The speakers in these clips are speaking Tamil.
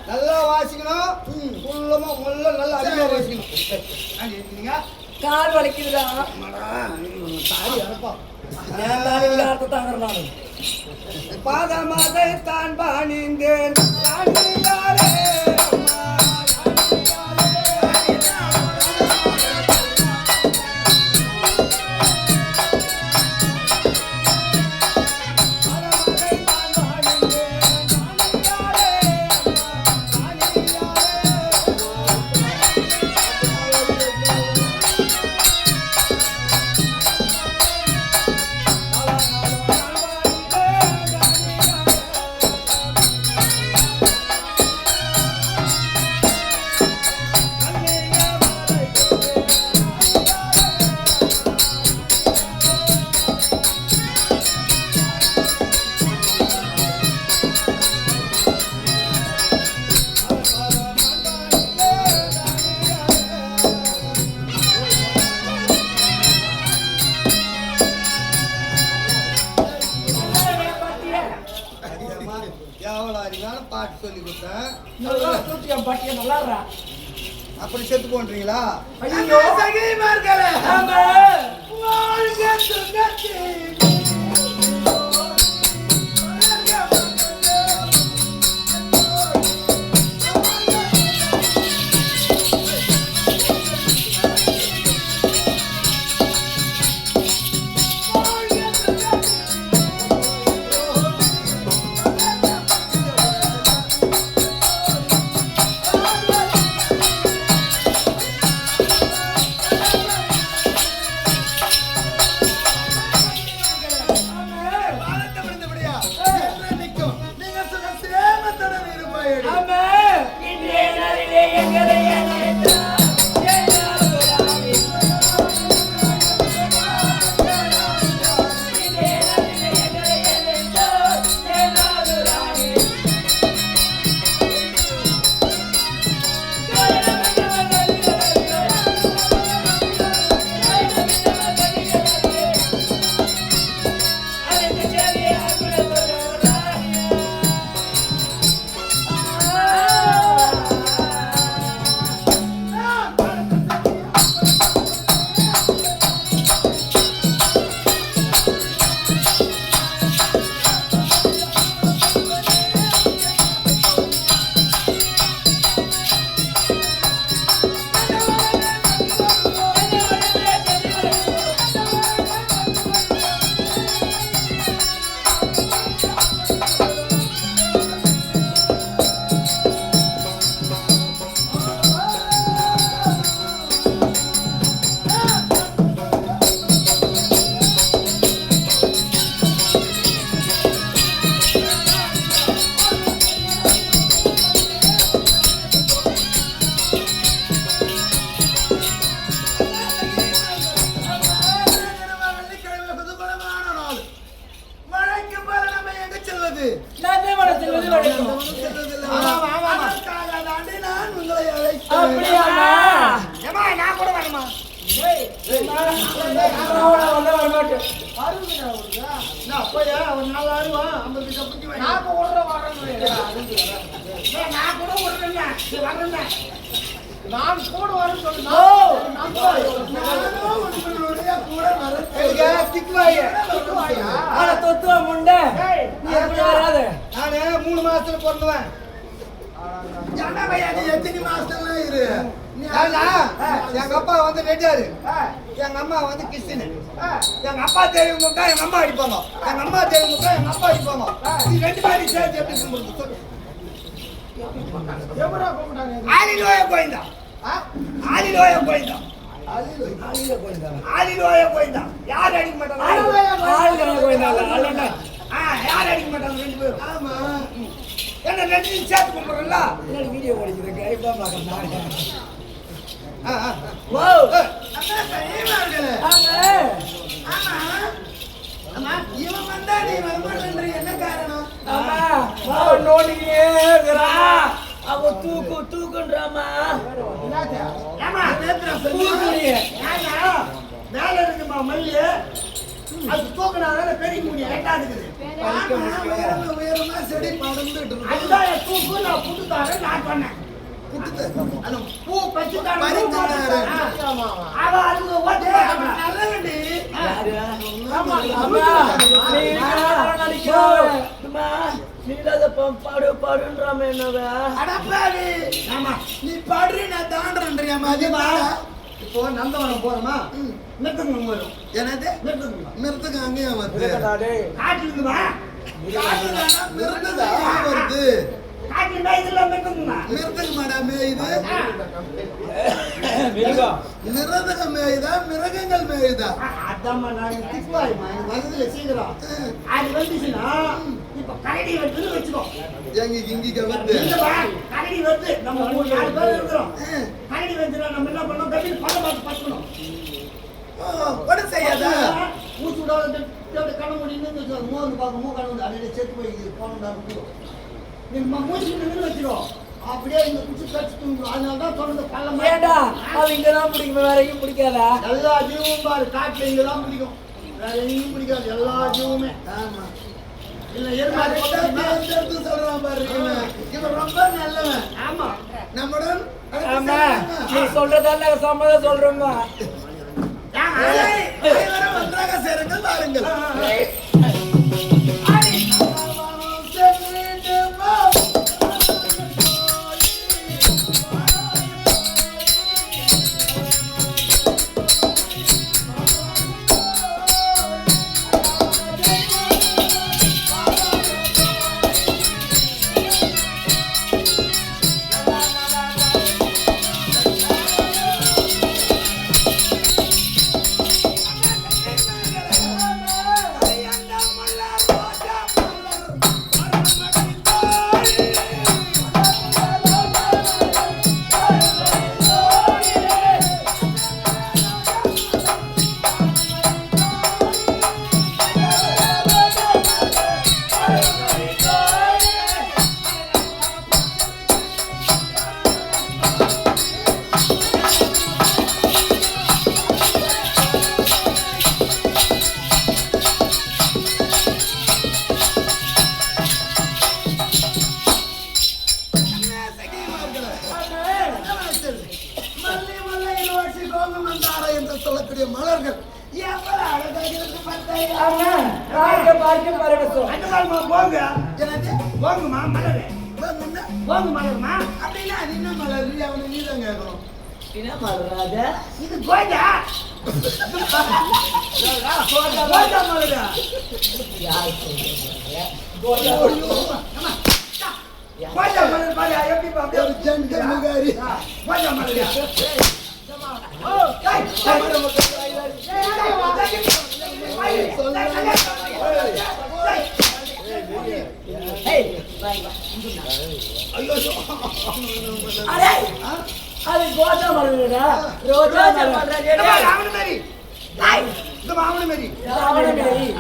நல்லா வாசிக்கணும். ஃபுல்லமா முள்ள நல்லா அதிகமா வாசிக்கணும். கால் வலிக்குதுடா. பாதமதை தான் பாணிந்தேன் ராணியாரே பாட்டு சொல்லி கொடுத்தேன். அப்படி செத்து போன்றீங்களா? மூணு மாசத்துல பிறந்தவன் எத்தனை மாசத்துல இரு. எங்க அப்பா வந்து ரெட்டியாரு, எங்க அம்மா வந்து கிறிஸ்டின். எங்க அப்பா தெரியுங்க எங்க அம்மா அடிப்பாங்க, எங்க அம்மா தெரியுங்க எங்க அப்பா அடிப்பாங்க. இது ரெண்டு பேரும் சேர்த்து எப்படி சொல்லு. ஆலிலோய போயிருந்தா, ஆலிலோய போயிருந்தா, ஆலிலோய போயிருந்தா. யார் அடிக்க மாட்டாங்க? யார் அடிக்க மாட்டாங்க? ஆமா என்ன ரெண்டு சேர்த்து கும்பிடுறல வீடியோ ஓடிக்குது கைப்பா பார்க்கறேன். இவன் வந்தா நீ வரமாட்டேன்ற என்ன காரணம்? அவ தூக்குன்றாமா மேல இருக்குமா மல்லி அது தூக்குனால பெரிய முடிய எட்டாதுக்குது உயரமா செடி படந்துட்டு அதுதான் தூக்கு நான் புட்டுத்தாரு நான் பண்ணேன் பூ பச்சுட்டாரு அவ அதுக்கு ஓட்டு நல்லவண்டி பாடுன்றாம என்னவ நீ பாடுறி நான் தாண்டேன்றியா மதியமா இப்போ நந்தவனம் போறோமா மிருதங்கம் வரும் என்னது மிருதங்கம் அங்கேயே வருது காட்டுக்குமா மிருதங்கம் வருது மிருதங்கம் மேடாமே இது மிருதங்கம் மேயுதா மிருகங்கள் மேயுதா அதாம்மா நான் திக்குவாய்மா எனக்கு வருதுல சீக்கிரம் அது வந்துச்சுன்னா இப்ப கரடி வந்து வச்சுக்கோ எங்க இங்க வந்து கரடி வந்து நம்ம 4 பேர் இருக்கிறோம் கரடி வந்துனா நம்ம என்ன பண்ணோம் கட்டி படம் பார்த்து பச்சணும் பட செய்யாதா மூச்சு விடாத கண்ண முடியுன்னு மோந்து பார்க்க கண்ணு அப்படியே செத்து போய் போனோம்டா நீங்க மூச்சு நின்று வச்சிரும் அப்படியே இந்த குச்சி கட்சி தூங்கும் அதனாலதான் தொடர்ந்து பள்ளம் ஏண்டா அது இங்கதான் பிடிக்கும் வேற எங்கேயும் பிடிக்காதா எல்லா ஜீவமும் பாரு காட்டுல இங்கதான் பிடிக்கும் வேற எங்கேயும் பிடிக்காது எல்லா ஜீவமே ஆமா இல்ல எருமாடு சொல்றான் பாரு இவன் ரொம்ப நல்லவன் ஆமா நம்முடன் ஆமா நீ சொல்றதெல்லாம் சம்மதம் சொல்றோமா ஒன்றாக சேருங்கள் பாருங்கள் சொல்லக்கூடிய மலர்கள் எவ்வளவு அழகாக இருக்கு போங்க போங்குமா மலரு போங்க மலருமா அப்படின்னா அது என்ன மலர் அவனை நீதான் கேட்கணும் என்ன மலராத இது கோஜா கோஜா மலரா யார் கோஜா கோஜா மலர் பாரு எப்படி பாப்பா ஜென்ட முகாரி கோஜா மலரா அது கோஜா மலரா ரோஜா மலரா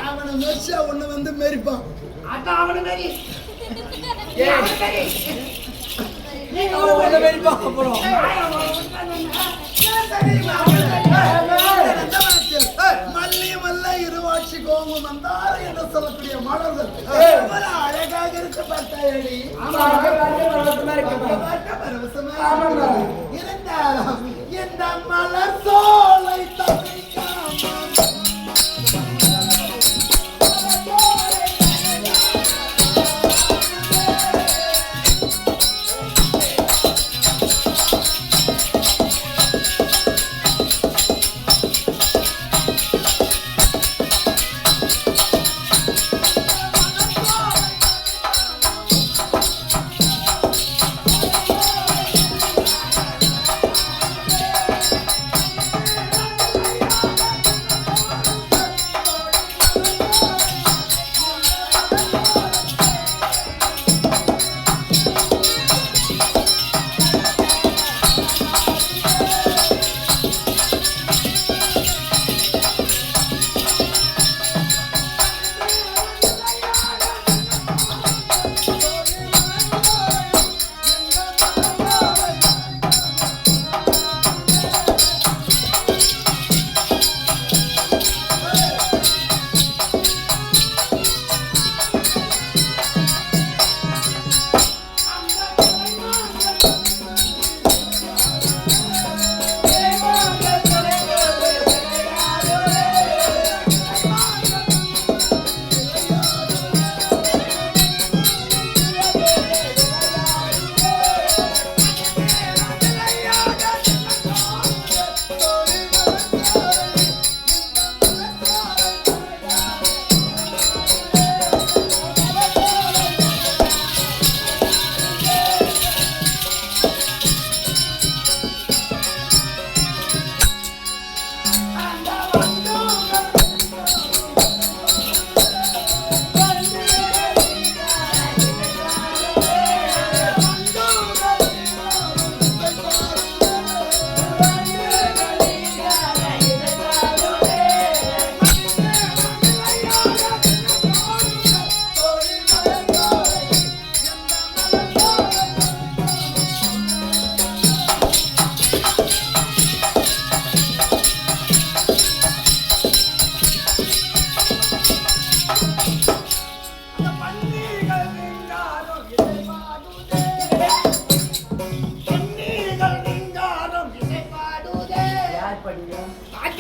அவனு மெரிச்சா ஒண்ணு வந்து மெரிப்பான் அதான் அவனு மெரி மல்லி மல்ல இருவாட்சி கோங்கும் வந்தார என்று சொல்லக்கூடிய மலர்கள் அழகாக இருக்க பார்த்தாயடி இருந்தாலும் இந்த மலர் சோலை தவிக்காம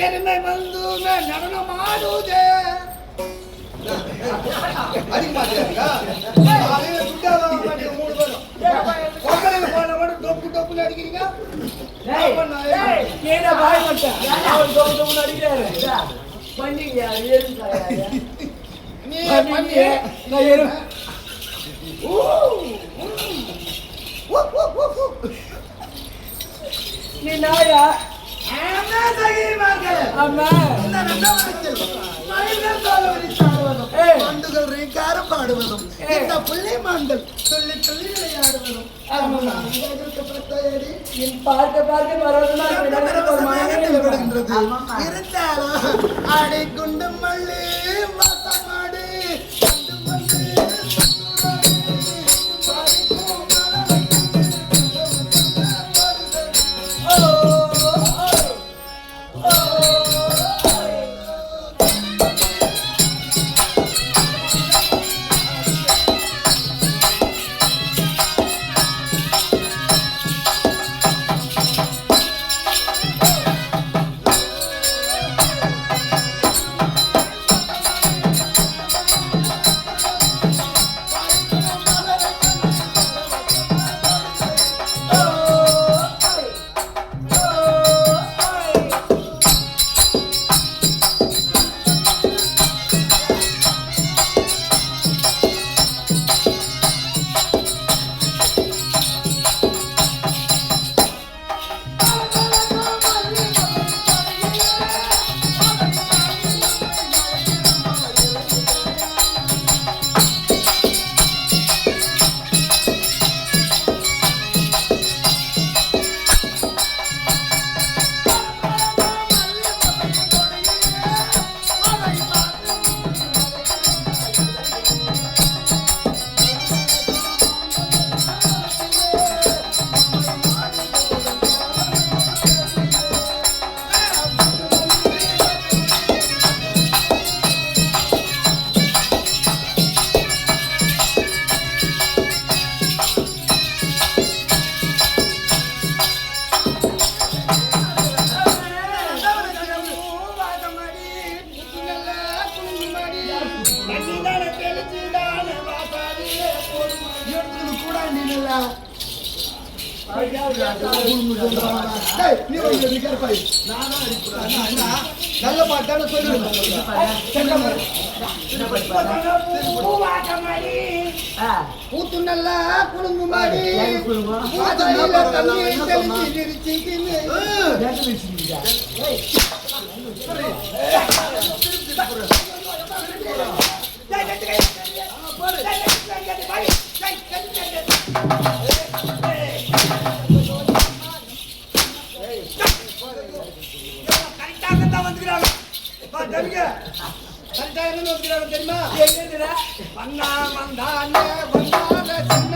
பெருமை வந்து நடனம் ஆடுதே. அதிக மாட்டியா மூணு பேரும் பொங்கலுக்கு போன கூட டொப்பு டொப்புன்னு அடிக்கிறீங்க. பாய் மட்டும் அவர் டொப்புன்னு அடிக்கிறாரு. பண்ணிங்க நீ நீ நாயா பாடுவதும் இந்த புள்ளிமான்கள் சொல்லி சொல்லி விளையாடுவதும் இருந்தாலும் ஆடை குண்டு மல்லி வாசமாடு நல்ல பாட்டான பூத்து நல்லா குடும்பு மாடி தெரியுமா? பண்ணா வந்தானே வந்தானே சின்ன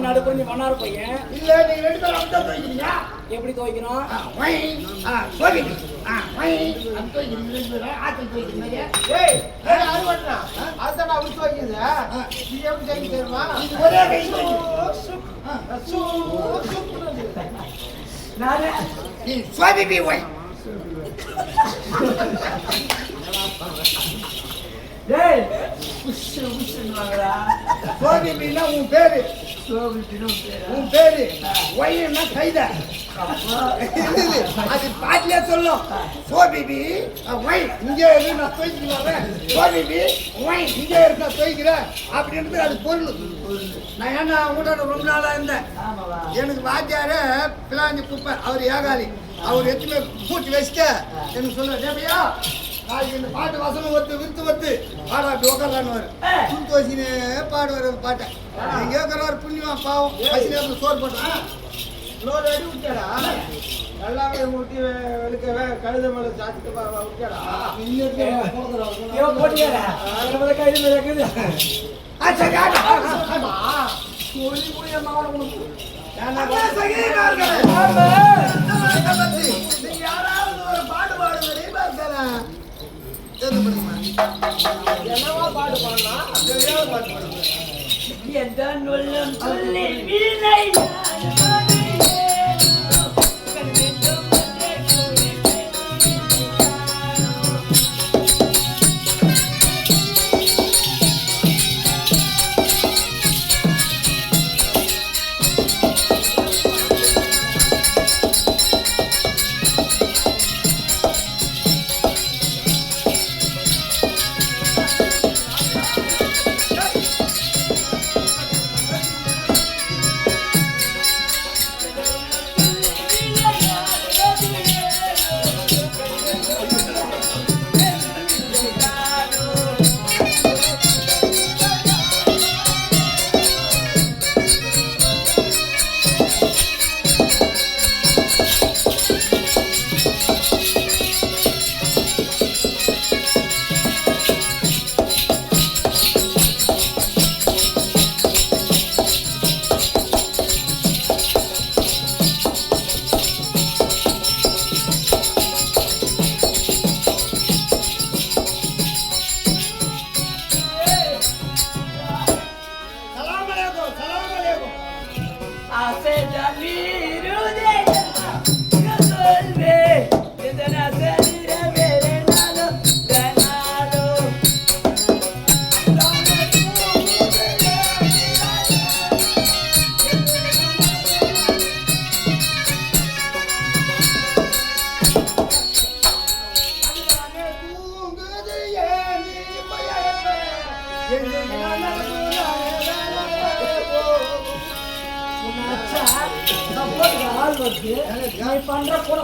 நடுப்பண்ணி மன்னார் பையன் இல்ல நீங்க ரெண்டு பேரும் அப்படியே துவைக்கிறீங்க. எப்படி துவைக்கணும்? உன் பேரு உன் பேரு ஒய்னா கைத அது பாட்டிலே சொல்லும். சோபிபி ஒய் இங்கே இருந்து நான் துவைச்சு வரேன், சோபிபி ஒய் இங்கே இருந்து நான் துவைக்கிறேன் அப்படின்றது அது பொருள். நான் ஏன்னா உங்களோட ரொம்ப நாளா இருந்தேன். எனக்கு வாத்தியாரு பிளாஞ்சி குப்பை, அவர் ஏகாலி, அவர் எத்தனை பூச்சி வச்சுட்டு எனக்கு சொல்லுவேன், நாளைக்கு இந்த பாட்டு வசனம் ஒத்து விருத்து ஒத்து பாடா அப்படி உட்காரான்னு துணி வச்சுன்னு பாடுவார் பாட்டை. நீங்க கேட்கறாரு புண்ணியமா பாவம் வச்சு சோறு போட்டான் இன்னொரு அடி விட்டாடா எல்லாமே முட்டி வெளுக்கவே கழுத மேல சாத்திட்டு விட்டாடா ஐயோ போட்டியாடா நம்ம கையில இருக்குது சொல்லி புரிய மாவன உனக்கு நீங்க யாராவது ஒரு பாட்டு பாடுங்க என்னவா பாடு பாடுனா பாட்டு பாடுங்க எந்த நுள்ளும் சொல்லி வீணை ஆள் வந்து நீ பண்ற கூட